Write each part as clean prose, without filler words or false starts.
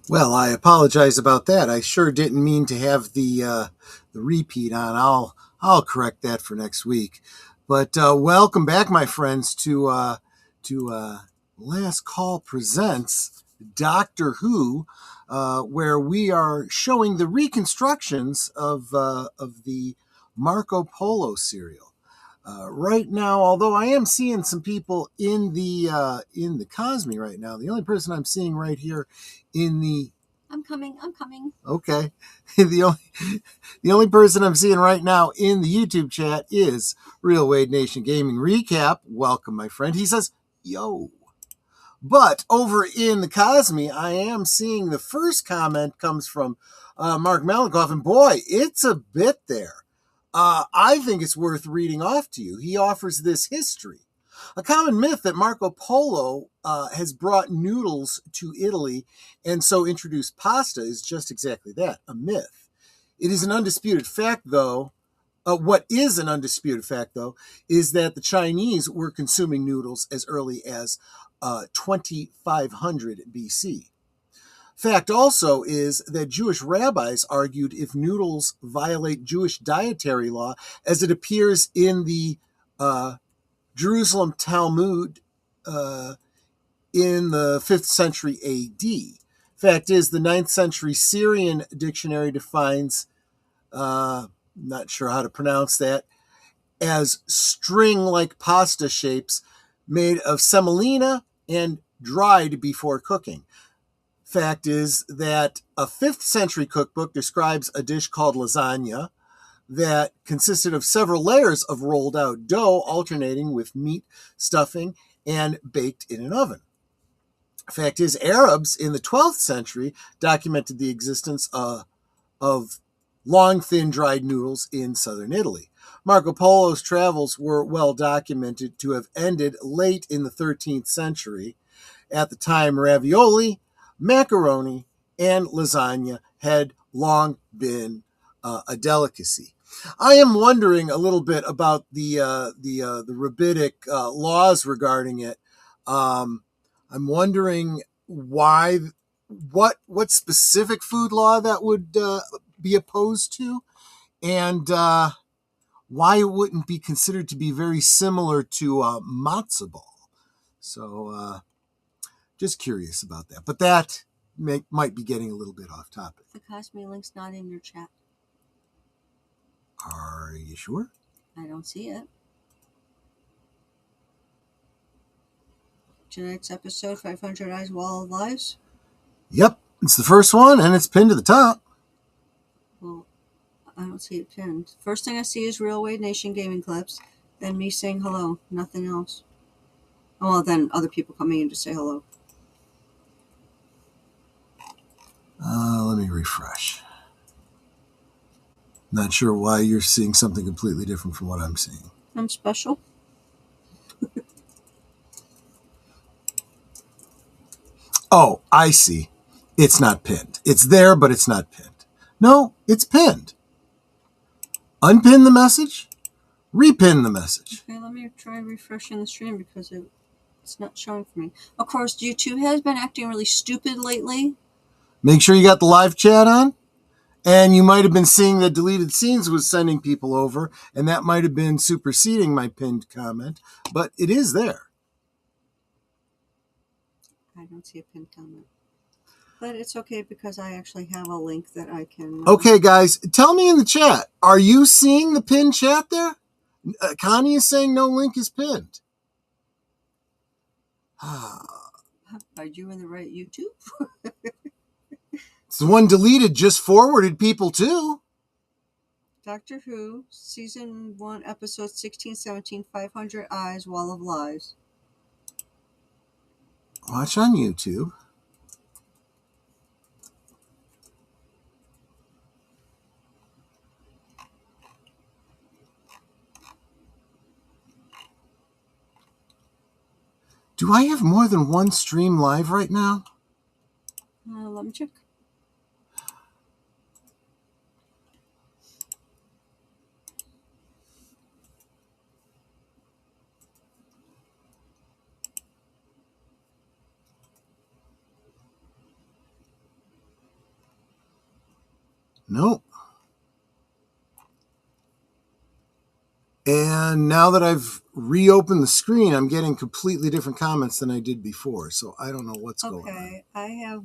Well, I apologize about that. I sure didn't mean to have the repeat on. I'll correct that for next week. But welcome back, my friends, to Last Call Presents Doctor Who, where we are showing the reconstructions of the Marco Polo serial. Right now, although I am seeing some people in the Cosme right now, the only person I'm seeing right here in the I'm coming. okay, the only person I'm seeing right now in the YouTube chat is Real Wade Nation Gaming Recap. Welcome, my friend. He says, "Yo." But over in the Cosme, I am seeing the first comment comes from Mark Malenkoff, and boy, it's a bit there. I think it's worth reading off to you. He offers this history. A common myth that Marco Polo has brought noodles to Italy and so introduced pasta is just exactly that, a myth. It is an undisputed fact, though. What is an undisputed fact, though, is that the Chinese were consuming noodles as early as 2500 BC. Fact also is that Jewish rabbis argued if noodles violate Jewish dietary law, as it appears in the Jerusalem Talmud in the 5th century AD. Fact is, the 9th century Syrian dictionary defines, not sure how to pronounce that, as string-like pasta shapes made of semolina and dried before cooking. Fact is that a 5th century cookbook describes a dish called lasagna that consisted of several layers of rolled out dough alternating with meat, stuffing, and baked in an oven. Fact is, Arabs in the 12th century documented the existence of long, thin, dried noodles in southern Italy. Marco Polo's travels were well documented to have ended late in the 13th century. At the time, ravioli, macaroni, and lasagna had long been a delicacy. I am wondering a little bit about the rabbinic laws regarding it. I'm wondering why, what specific food law that would be opposed to, and why it wouldn't be considered to be very similar to matzo ball. So just curious about that. But that might be getting a little bit off topic. The Cosme link's not in your chat. Are you sure? I don't see it. Tonight's episode, 500 Eyes, Wall of Lies. Yep, it's the first one, and it's pinned to the top. Well, I don't see it pinned. First thing I see is Real Wade Nation gaming clips, then me saying hello, nothing else. Oh, well, then other people coming in to say hello. Let me refresh. Not sure why you're seeing something completely different from what I'm seeing. I'm special. Oh, I see. It's not pinned. It's there, but it's not pinned. No, it's pinned. Unpin the message, repin the message. Okay, let me try refreshing the stream because it's not showing for me. Of course, YouTube has been acting really stupid lately. Make sure you got the live chat on. And you might have been seeing that deleted scenes was sending people over, and that might have been superseding my pinned comment, but it is there. I don't see a pinned comment. But it's okay because I actually have a link that I can... Okay, guys, tell me in the chat, are you seeing the pinned chat there? Connie is saying no link is pinned. Are you in the right YouTube? It's the one deleted, just forwarded people to. Doctor Who, Season 1, Episode 16-17, 500 Eyes, Wall of Lies. Watch on YouTube. Do I have more than one stream live right now? Let me check. Nope. And now that I've reopened the screen, I'm getting completely different comments than I did before. So I don't know what's going on. Okay, I have.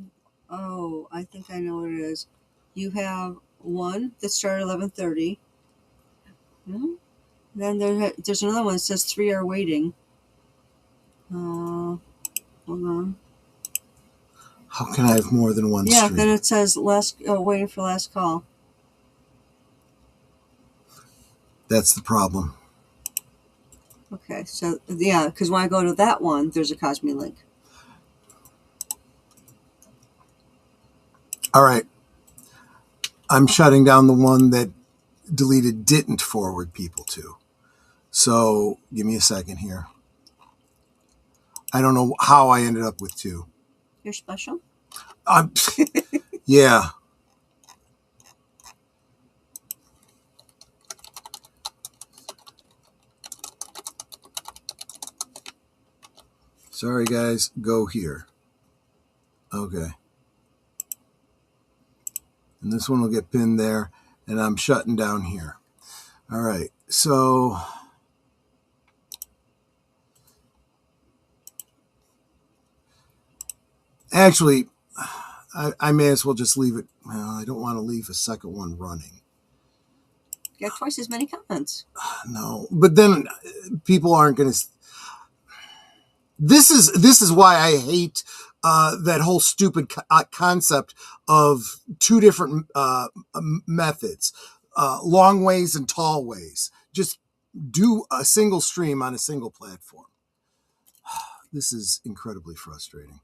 Oh, I think I know what it is. You have one that started 11:30. Hmm? Then there's another one that says 3 are waiting. Hold on. How can I have more than one Yeah, stream? then it says waiting for last call. That's the problem. Okay, so yeah, because when I go to that one, there's a Cosme link. All right. I'm shutting down the one that deleted didn't forward people to. So give me a second here. I don't know how I ended up with 2. You're special? Yeah. Sorry, guys. Go here. Okay. And this one will get pinned there. And I'm shutting down here. All right. So actually, I may as well just leave it. Well, I don't want to leave a second one running. You got twice as many comments. No. But then people aren't going to. This is why I hate that whole stupid concept of 2 different methods, long ways and tall ways. Just do a single stream on a single platform. This is incredibly frustrating.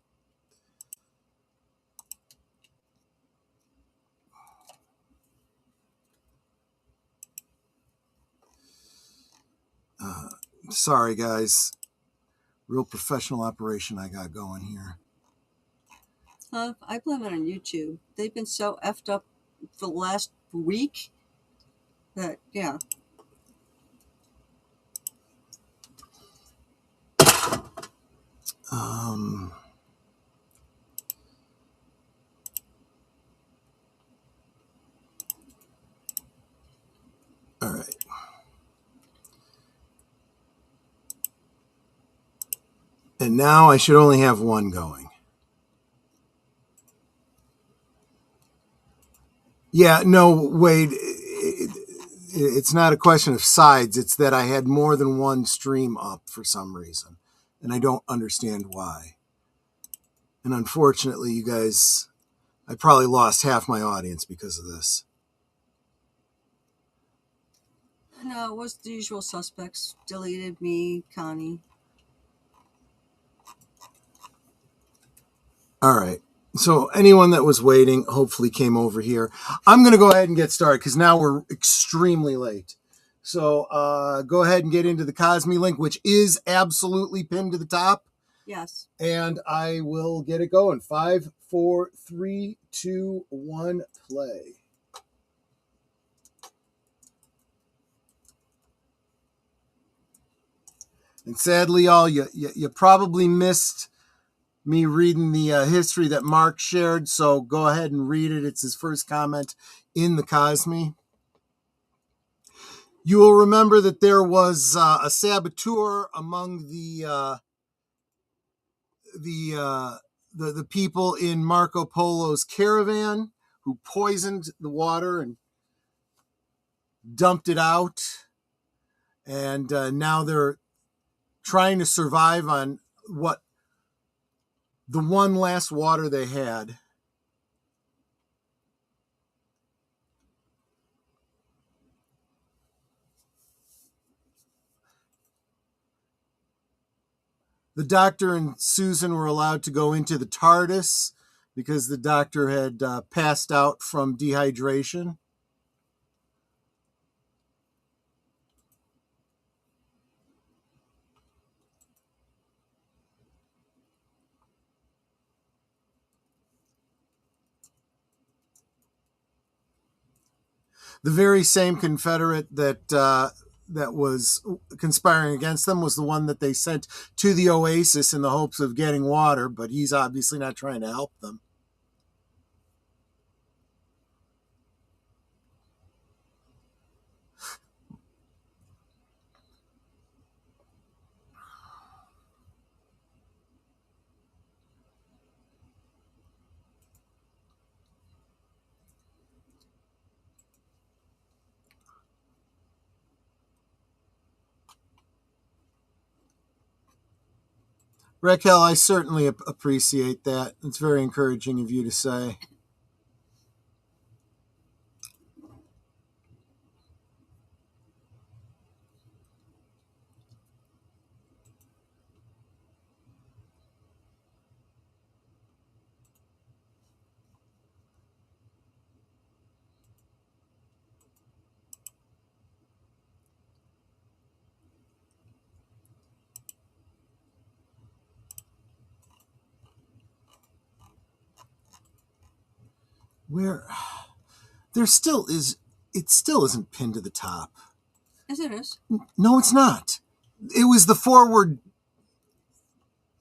Sorry, guys. Real professional operation I got going here. I blame it on YouTube. They've been so effed up for the last week that, yeah. All right. And now I should only have one going. Yeah, no, Wade, it's not a question of sides. It's that I had more than one stream up for some reason, and I don't understand why. And unfortunately, you guys, I probably lost half my audience because of this. No, it was the usual suspects. Deleted me, Connie. All right. So anyone that was waiting hopefully came over here. I'm going to go ahead and get started because now we're extremely late. So go ahead and get into the Cosme link, which is absolutely pinned to the top. Yes. And I will get it going. 5, 4, 3, 2, 1, play. And sadly, y'all, you probably missed me reading the history that Mark shared, so go ahead and read it. It's his first comment in the Cosme. You will remember that there was a saboteur among the people in Marco Polo's caravan who poisoned the water and dumped it out, and now they're trying to survive on what the one last water they had. The doctor and Susan were allowed to go into the TARDIS because the doctor had passed out from dehydration. The very same Confederate that was conspiring against them was the one that they sent to the Oasis in the hopes of getting water, but he's obviously not trying to help them. Raquel, I certainly appreciate that. It's very encouraging of you to say. Where there still is, it still isn't pinned to the top. Yes, it is. No, it's not. It was the forward.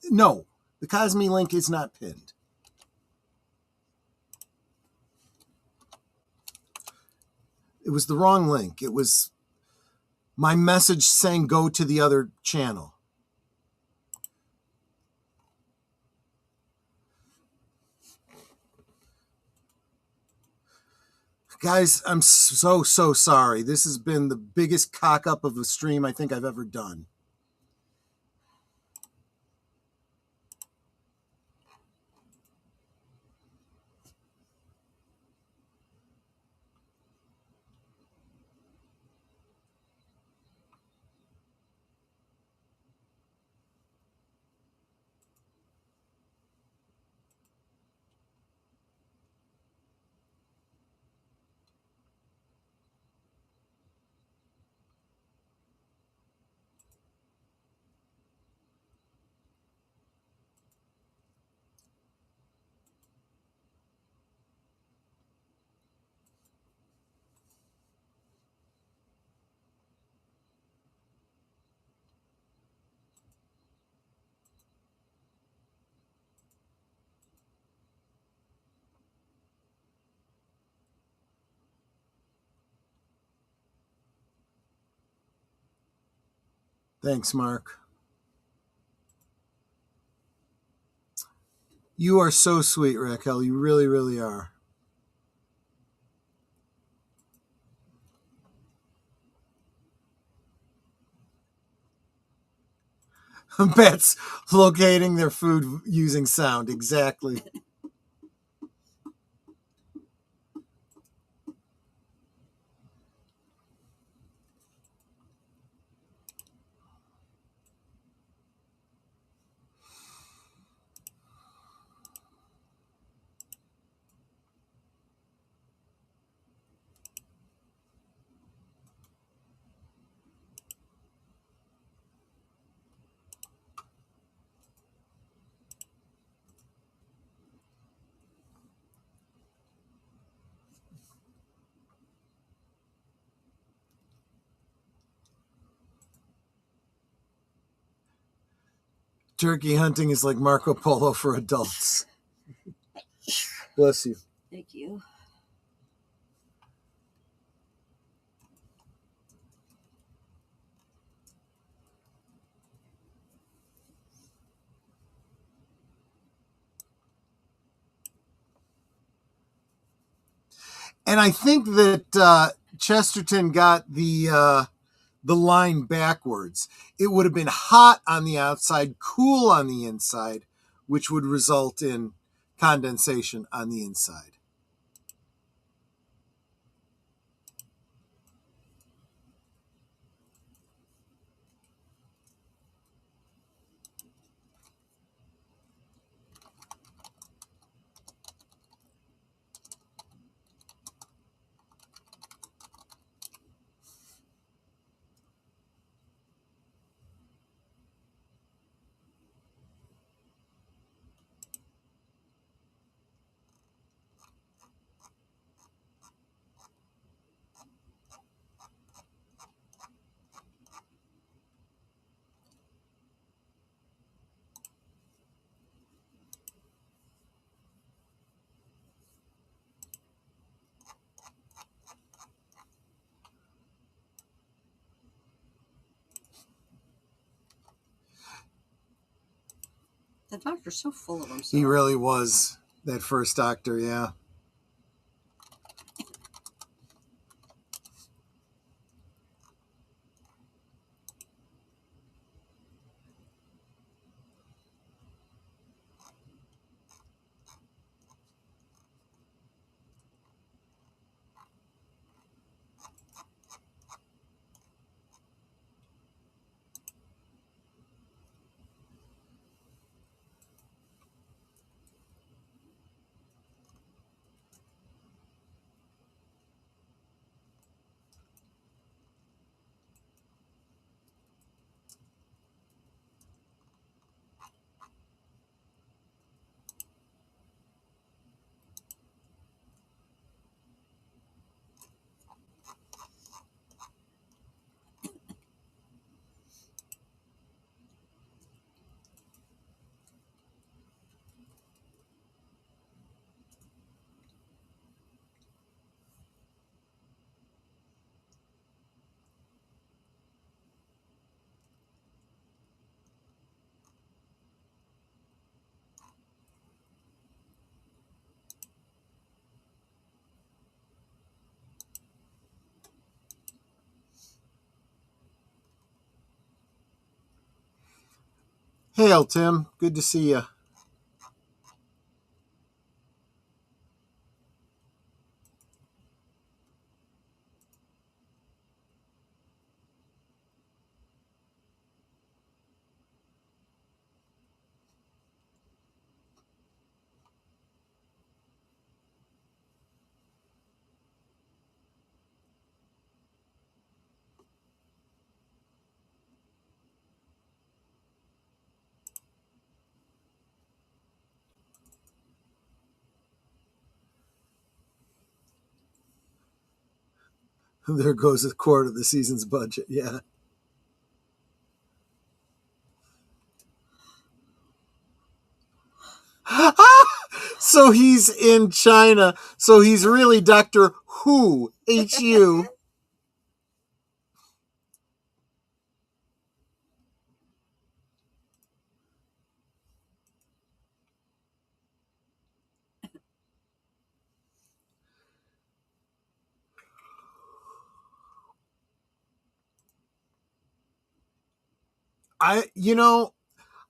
No, the Cosme link is not pinned. It was the wrong link. It was my message saying go to the other channel. Guys, I'm so sorry. This has been the biggest cock up of a stream I think I've ever done. Thanks, Mark. You are so sweet, Raquel. You really, really are. Bats locating their food using sound. Exactly. Turkey hunting is like Marco Polo for adults. Bless you. Thank you. And I think that Chesterton got the line backwards. It would have been hot on the outside, cool on the inside, which would result in condensation on the inside. The doctor's so full of himself. He really was, that first doctor, yeah. Hail, Tim. Good to see you. There goes a quarter of the season's budget. Yeah. So he's in China. So he's really Doctor Who. H-U.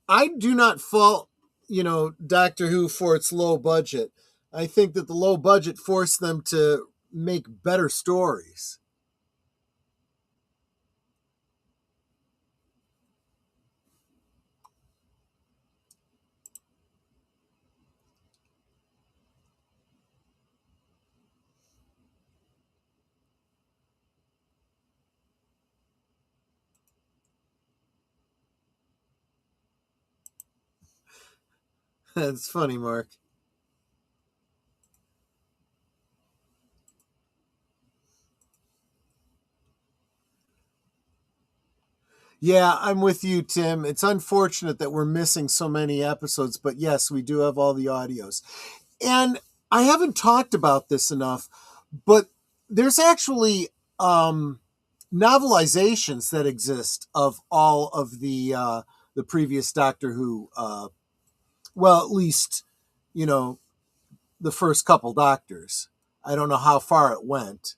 I do not fault, Doctor Who for its low budget. I think that the low budget forced them to make better stories. That's funny, Mark. Yeah, I'm with you, Tim. It's unfortunate that we're missing so many episodes, but yes, we do have all the audios. And I haven't talked about this enough, but there's actually novelizations that exist of all of the previous Doctor Who. Well, at least you know the first couple Doctors. I don't know how far it went.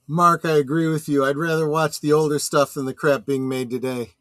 Mark, I agree with you. I'd rather watch the older stuff than the crap being made today.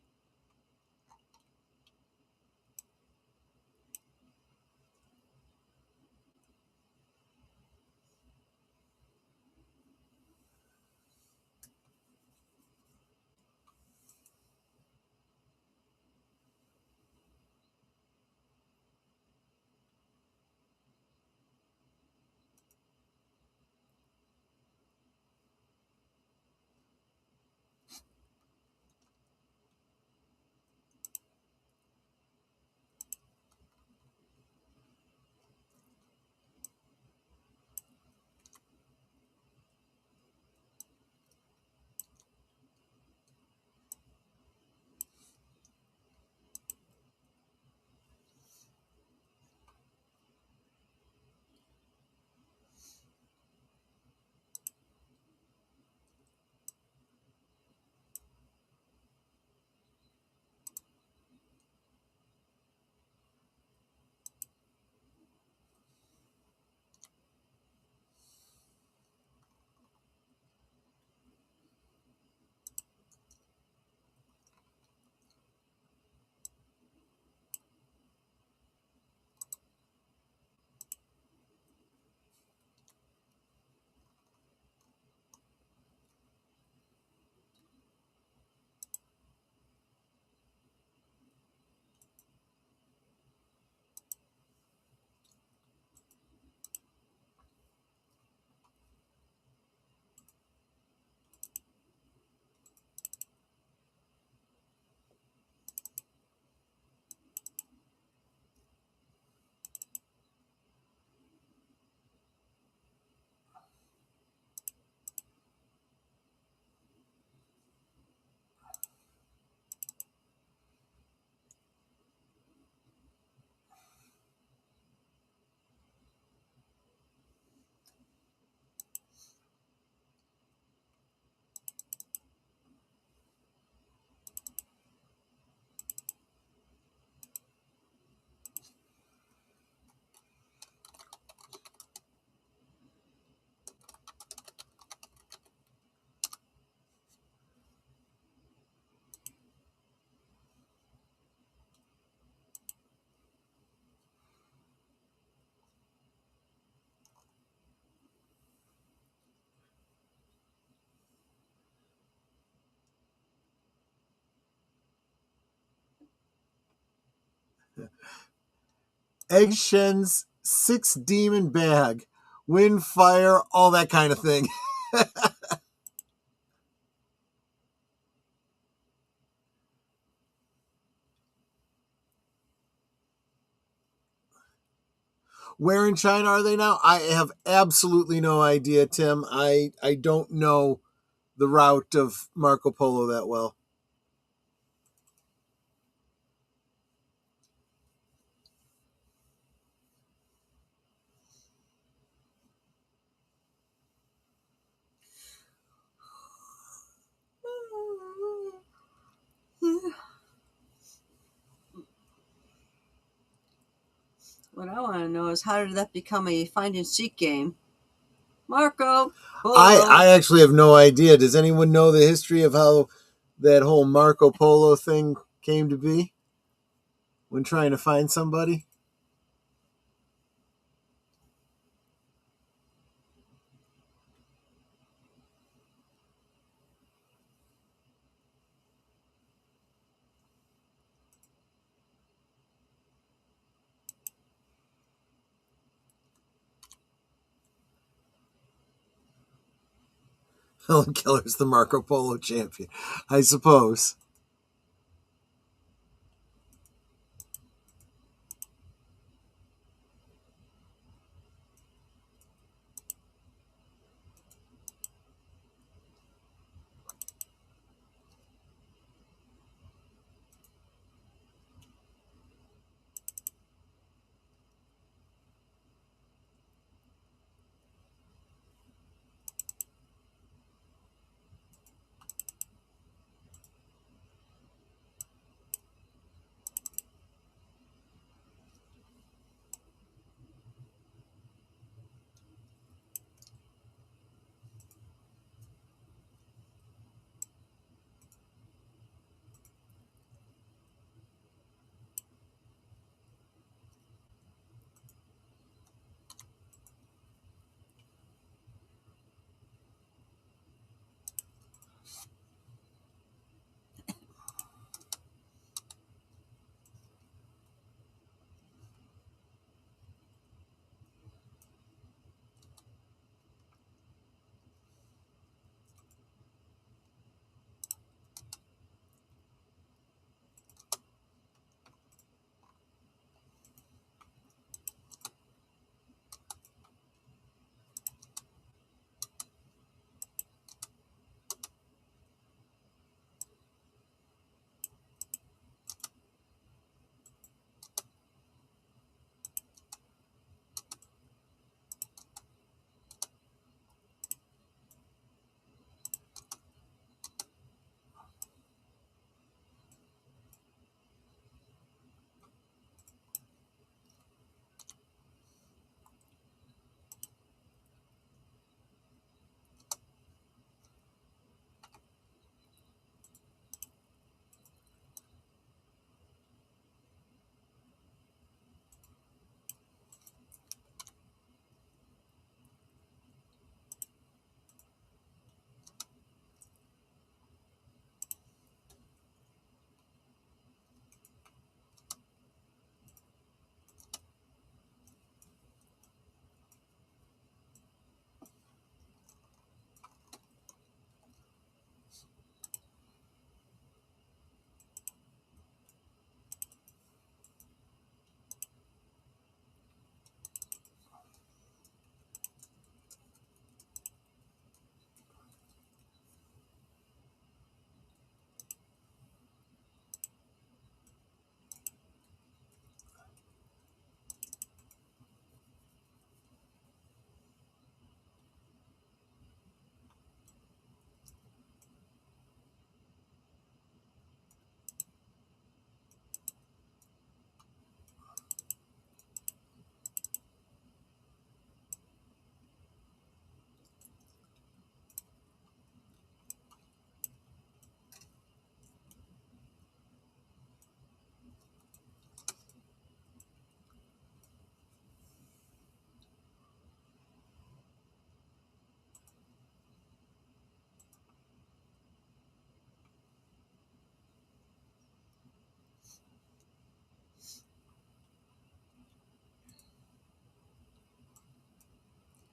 Egg Shen's 6 demon bag. Wind, fire, all that kind of thing. Where in China are they now? I have absolutely no idea, Tim. I don't know the route of Marco Polo that well. What I want to know is how did that become a find and seek game? Marco Polo. I actually have no idea. Does anyone know the history of how that whole Marco Polo thing came to be when trying to find somebody? Helen Keller's the Marco Polo champion, I suppose.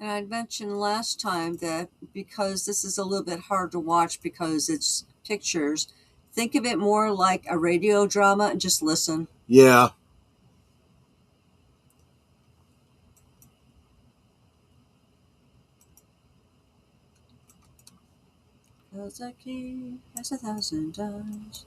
And I mentioned last time that because this is a little bit hard to watch because it's pictures, think of it more like a radio drama and just listen. Yeah. Cause a key has 1,000 eyes.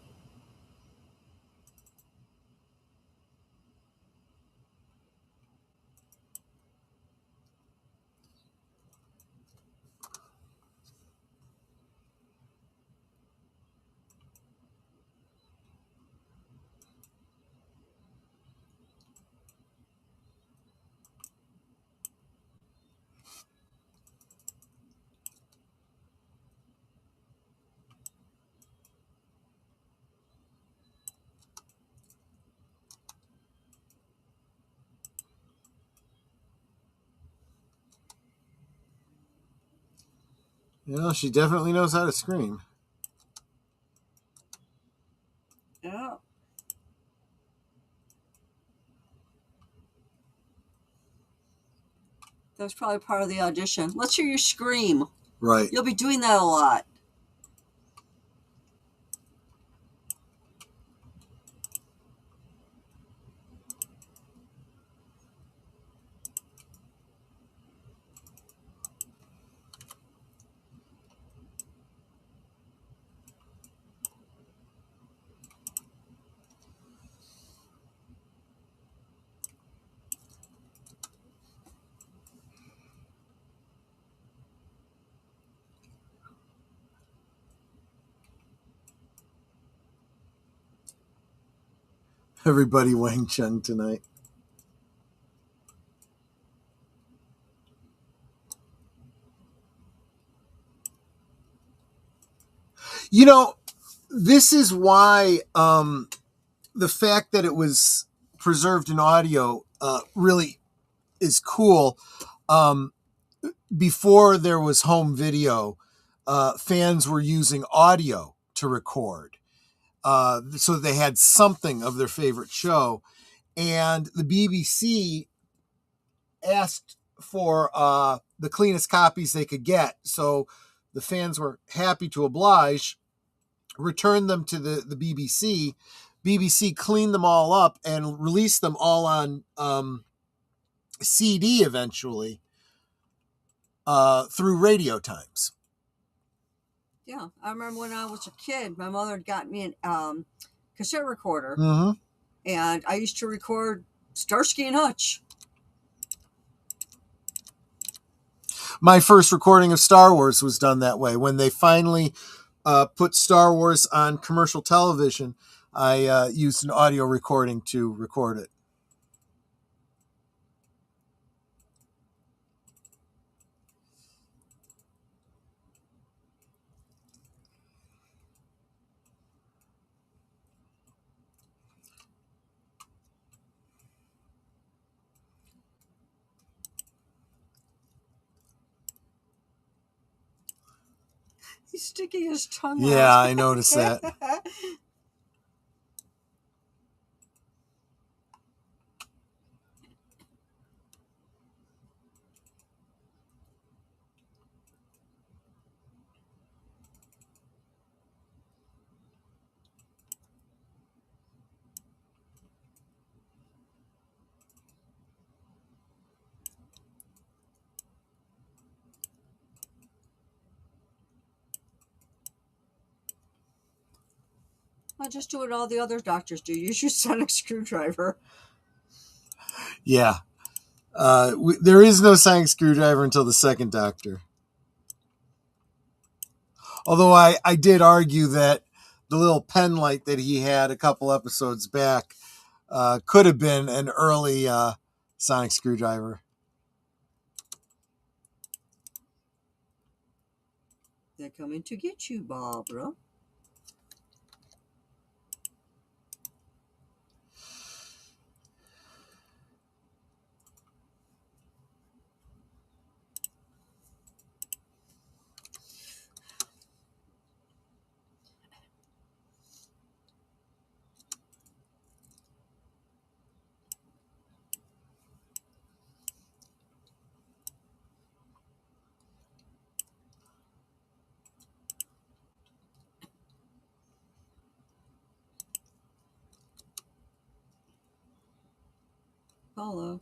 You know, she definitely knows how to scream. Yeah. That was probably part of the audition. Let's hear you scream. Right. You'll be doing that a lot. Everybody Wang Chung tonight. You know, this is why the fact that it was preserved in audio really is cool. Before there was home video, fans were using audio to record. So they had something of their favorite show. And the BBC asked for the cleanest copies they could get. So the fans were happy to oblige, returned them to the BBC. BBC cleaned them all up and released them all on CD eventually through Radio Times. Yeah, I remember when I was a kid, my mother got me an cassette recorder, Mm-hmm. and I used to record Starsky and Hutch. My first recording of Star Wars was done that way. When they finally put Star Wars on commercial television, I used an audio recording to record it. He's sticking his tongue out. Yeah, I noticed that. I'll just do what all the other doctors do. Use your sonic screwdriver. Yeah. There is no sonic screwdriver until the second Doctor. Although I did argue that the little pen light that he had a couple episodes back could have been an early sonic screwdriver. They're coming to get you, Barbara. Follow.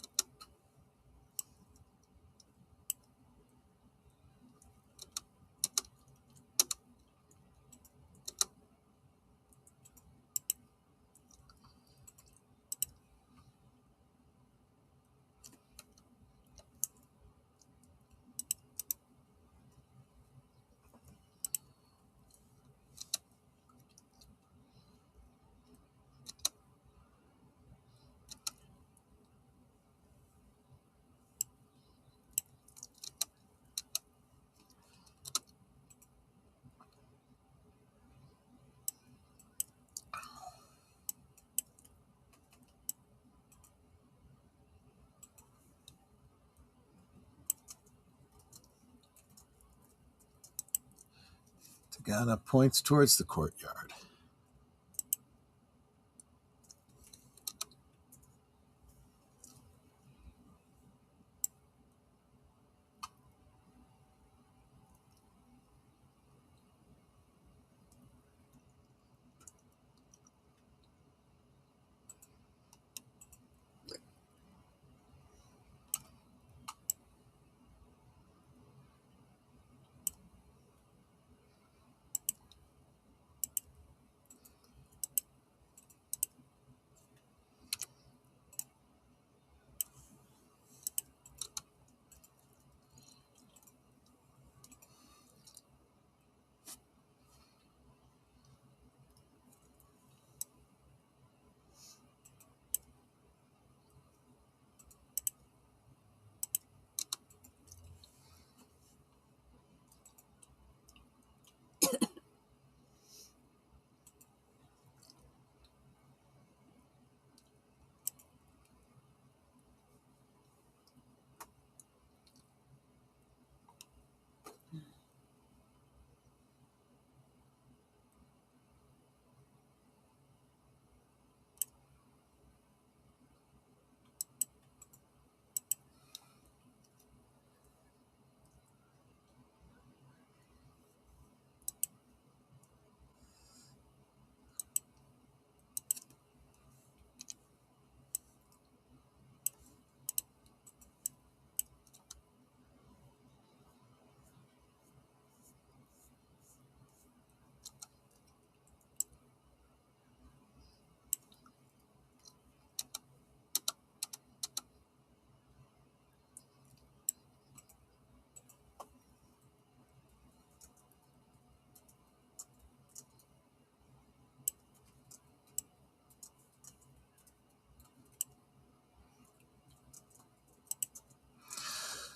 Tegana points towards the courtyard.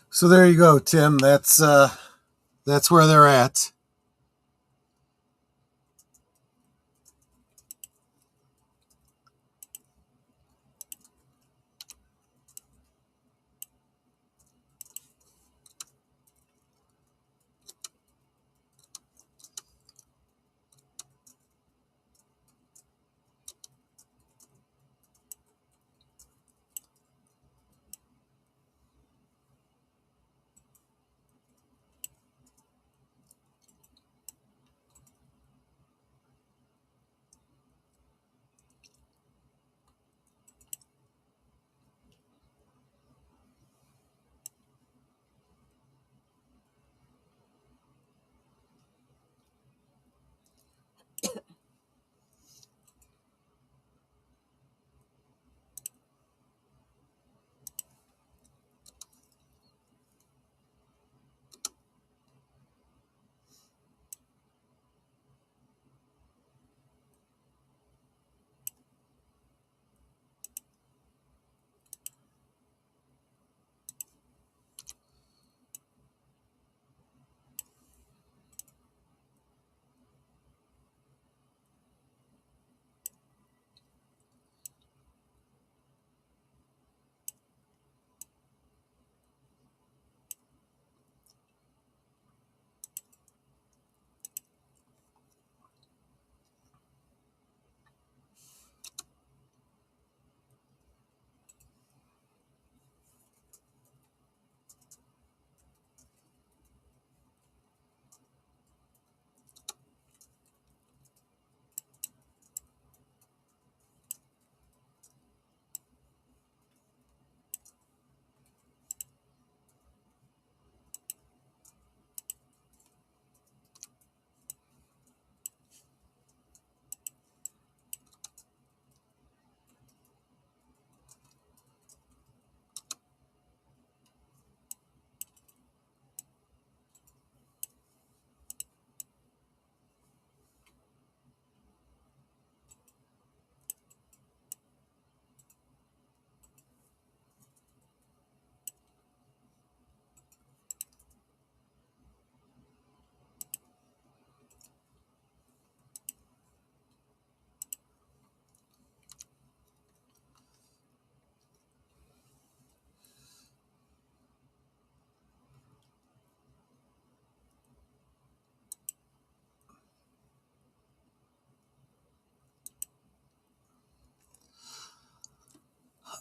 So there you go, Tim. That's where they're at.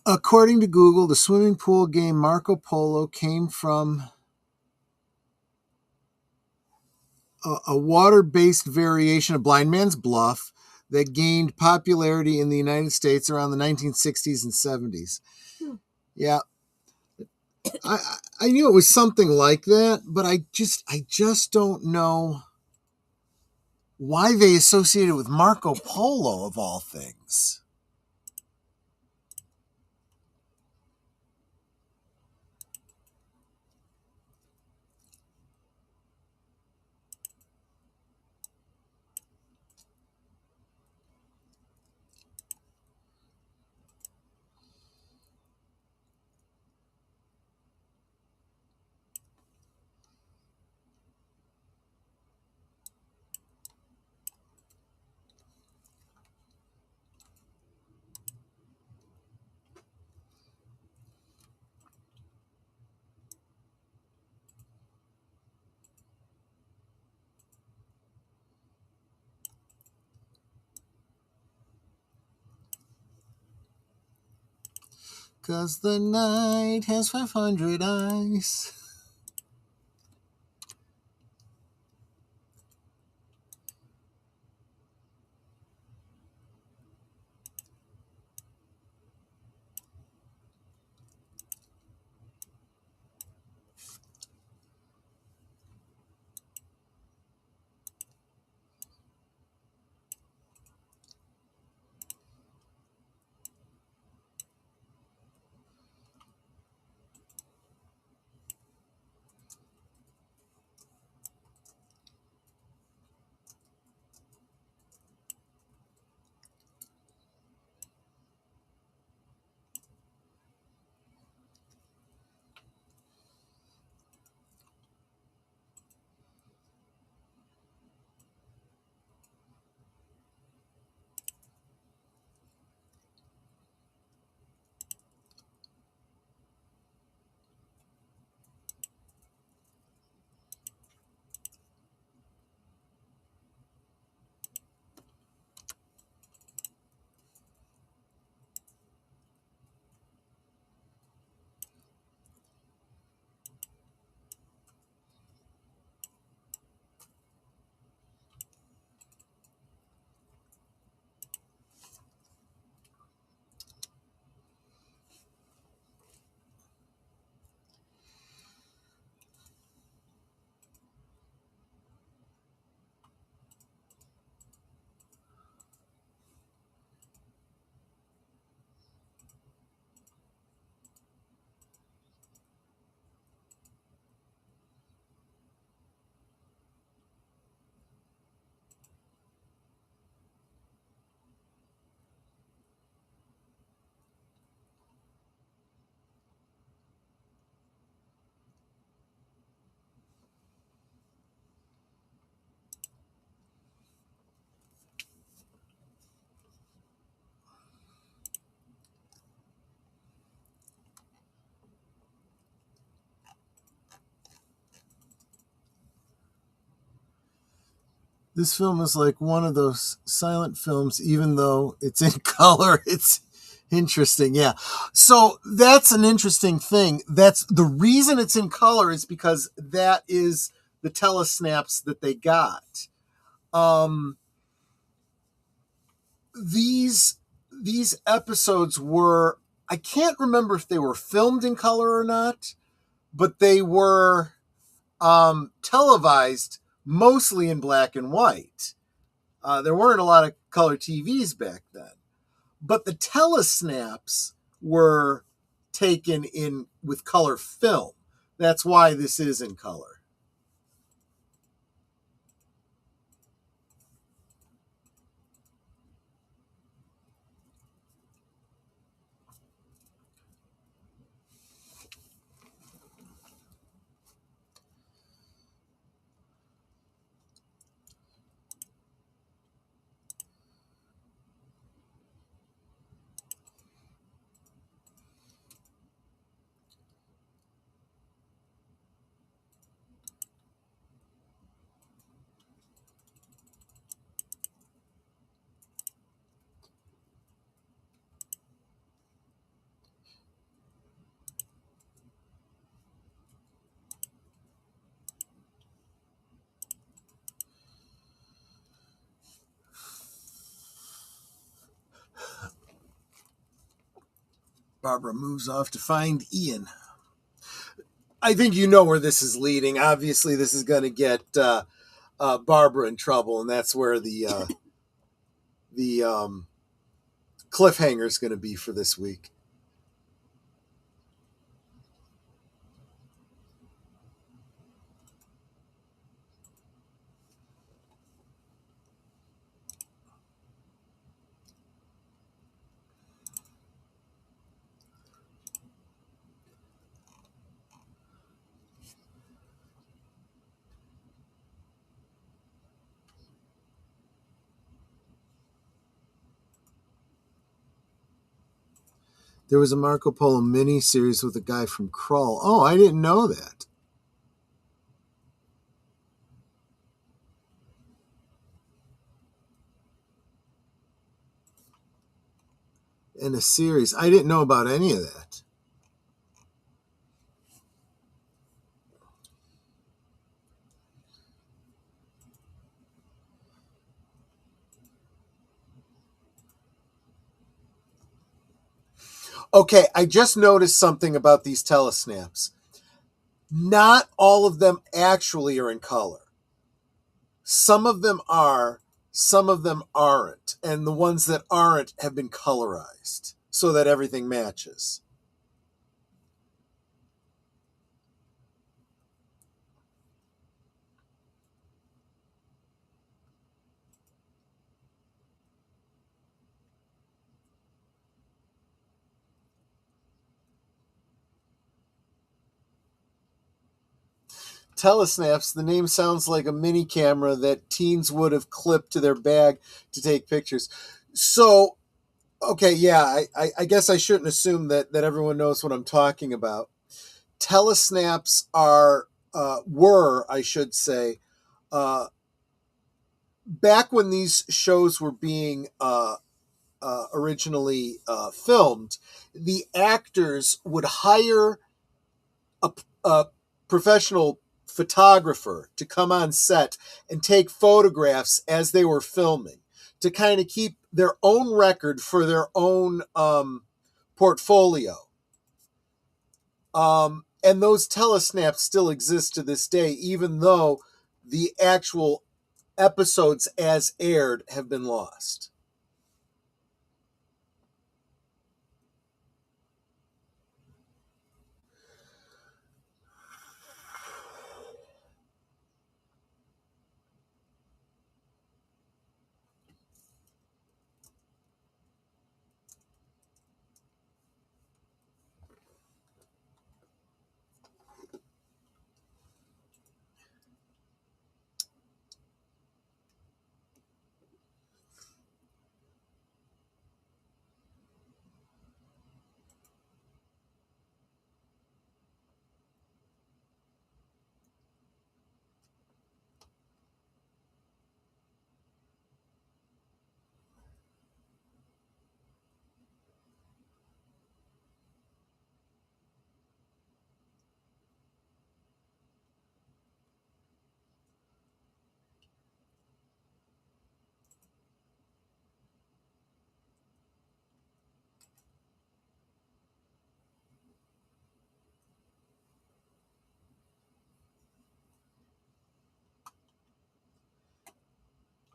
According to Google, the swimming pool game Marco Polo came from a water-based variation of Blind Man's Bluff that gained popularity in the United States around the 1960s and 70s. Yeah, I knew it was something like that, but I just don't know why they associate it with Marco Polo of all things. Cause the night has 500 eyes. This film is like one of those silent films, even though it's in color. It's interesting. Yeah. So that's an interesting thing. That's the reason it's in color is because that is the telesnaps that they got. Um, these episodes were, I can't remember if they were filmed in color or not, but they were televised mostly in black and white. There weren't a lot of color TVs back then, but the telesnaps were taken in with color film. That's why this is in color. Barbara moves off to find Ian. I think you know where this is leading. Obviously, this is going to get Barbara in trouble, and that's where the cliffhanger is going to be for this week. There was a Marco Polo mini-series with a guy from Krull. Oh, I didn't know that. In a series. I didn't know about any of that. Okay, I just noticed something about these telesnaps. Not all of them actually are in color. Some of them are, some of them aren't. And the ones that aren't have been colorized so that everything matches. Telesnaps, the name sounds like a mini camera that teens would have clipped to their bag to take pictures. So, okay, yeah, I guess I shouldn't assume that everyone knows what I'm talking about. Telesnaps were, I should say, back when these shows were being originally filmed, the actors would hire a professional photographer to come on set and take photographs as they were filming to kind of keep their own record for their own portfolio. And those telesnaps still exist to this day, even though the actual episodes as aired have been lost.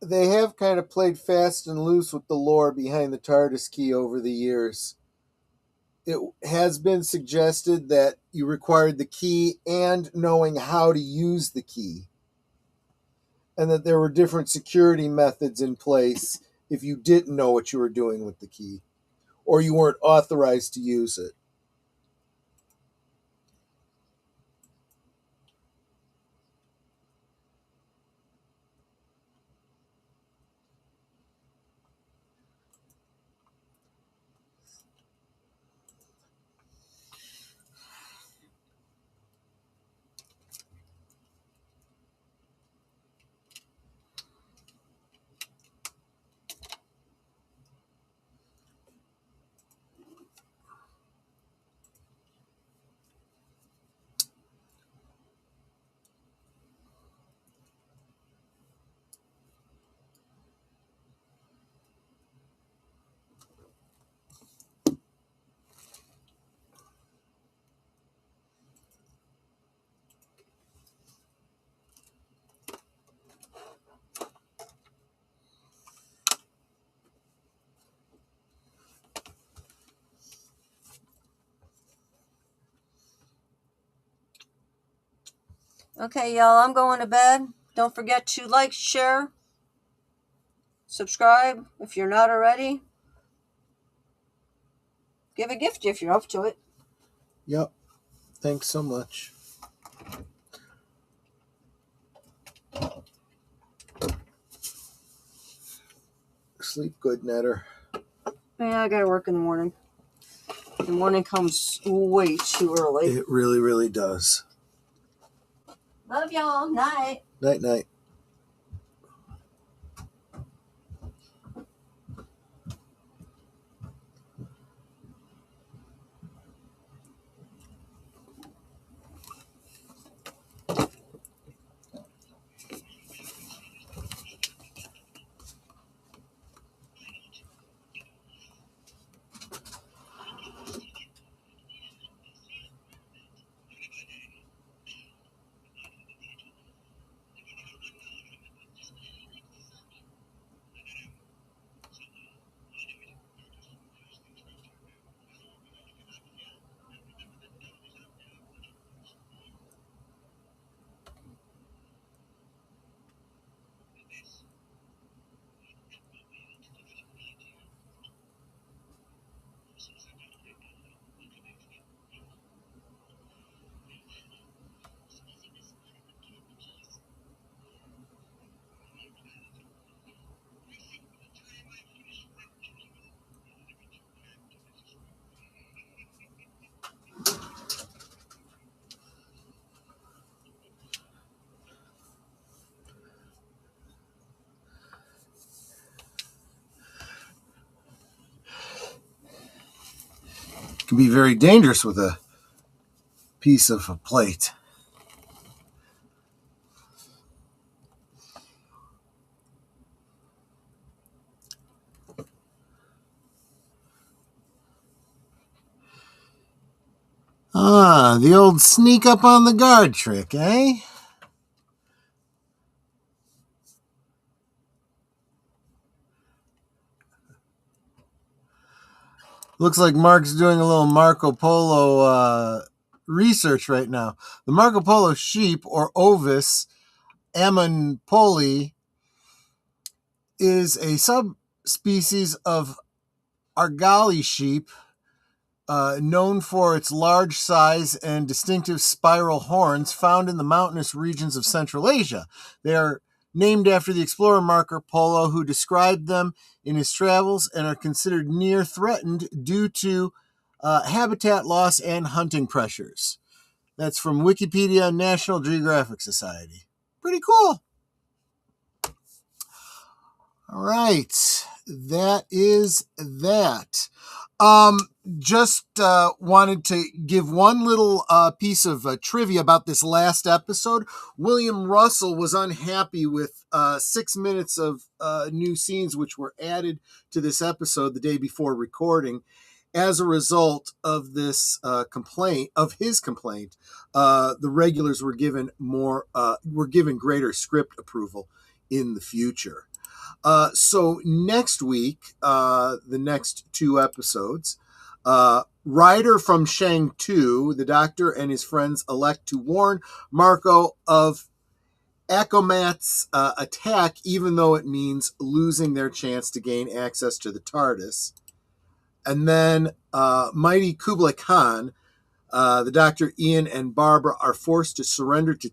They have kind of played fast and loose with the lore behind the TARDIS key over the years. It has been suggested that you required the key and knowing how to use the key, and that there were different security methods in place if you didn't know what you were doing with the key or you weren't authorized to use it. Okay, y'all, I'm going to bed. Don't forget to like, share, subscribe if you're not already. Give a gift if you're up to it. Yep. Thanks so much. Sleep good, Netter. Yeah, I gotta work in the morning. The morning comes way too early. It really, really does. Love y'all. Night. Night, night. It can be very dangerous with a piece of a plate. Ah, the old sneak up on the guard trick, eh? Looks like Mark's doing a little Marco Polo research right now. The Marco Polo sheep, or Ovis ammonpoli, is a subspecies of Argali sheep, known for its large size and distinctive spiral horns found in the mountainous regions of Central Asia. They are named after the explorer Marco Polo, who described them in his travels, and are considered near threatened due to habitat loss and hunting pressures. That's from Wikipedia, National Geographic Society. Pretty cool. All right. That is that. Just wanted to give one little piece of trivia about this last episode. William Russell was unhappy with 6 minutes of new scenes which were added to this episode the day before recording. As a result of this complaint, the regulars were given greater script approval in the future. So next week, the next 2 episodes, Ryder from Shang 2, the Doctor and his friends elect to warn Marco of Akomat's attack, even though it means losing their chance to gain access to the TARDIS. And then Mighty Kublai Khan, the Doctor, Ian, and Barbara are forced to surrender to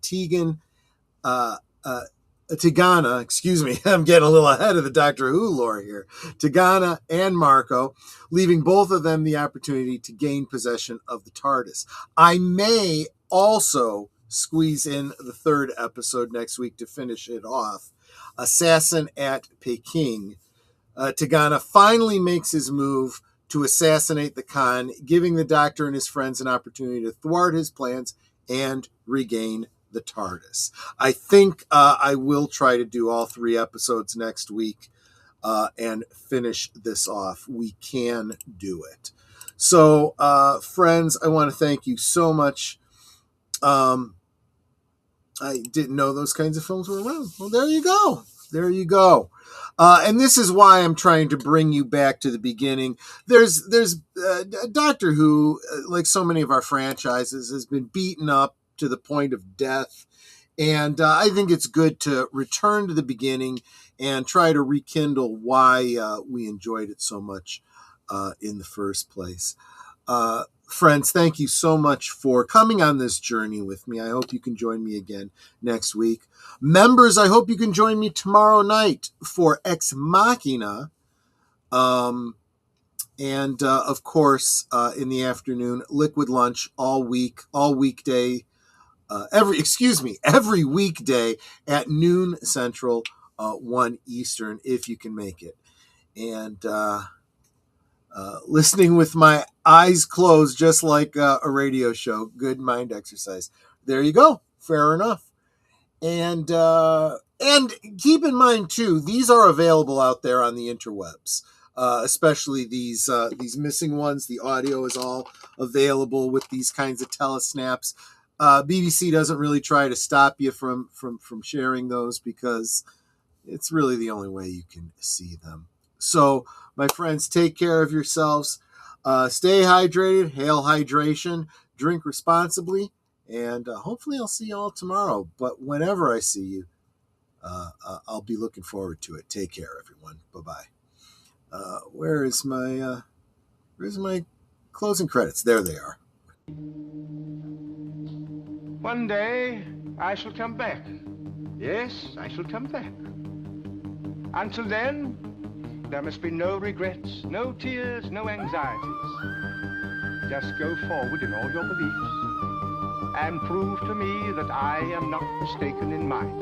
Tegana, excuse me, I'm getting a little ahead of the Doctor Who lore here. Tegana and Marco, leaving both of them the opportunity to gain possession of the TARDIS. I may also squeeze in the 3rd episode next week to finish it off. Assassin at Peking. Tegana finally makes his move to assassinate the Khan, giving the Doctor and his friends an opportunity to thwart his plans and regain the TARDIS. I think I will try to do all 3 episodes next week and finish this off. We can do it. So, friends, I want to thank you so much. I didn't know those kinds of films were around. Well, there you go. There you go. And this is why I'm trying to bring you back to the beginning. There's Doctor Who, like so many of our franchises, has been beaten up to the point of death. And I think it's good to return to the beginning and try to rekindle why we enjoyed it so much in the first place. Friends, thank you so much for coming on this journey with me. I hope you can join me again next week. Members, I hope you can join me tomorrow night for Ex Machina. And of course, in the afternoon, Liquid Lunch all weekday. Every weekday at noon Central, 1 Eastern, if you can make it. And listening with my eyes closed, just like a radio show, good mind exercise. There you go. Fair enough. And keep in mind too, these are available out there on the interwebs. Especially these missing ones. The audio is all available with these kinds of telesnaps. BBC doesn't really try to stop you from sharing those because it's really the only way you can see them. So, my friends, take care of yourselves. Stay hydrated. Hail hydration. Drink responsibly. And hopefully I'll see you all tomorrow. But whenever I see you, I'll be looking forward to it. Take care, everyone. Bye-bye. Where's my closing credits? There they are. One day I shall come back. Yes, I shall come back. Until then, there must be no regrets, no tears, no anxieties. Just go forward in all your beliefs and prove to me that I am not mistaken in mine.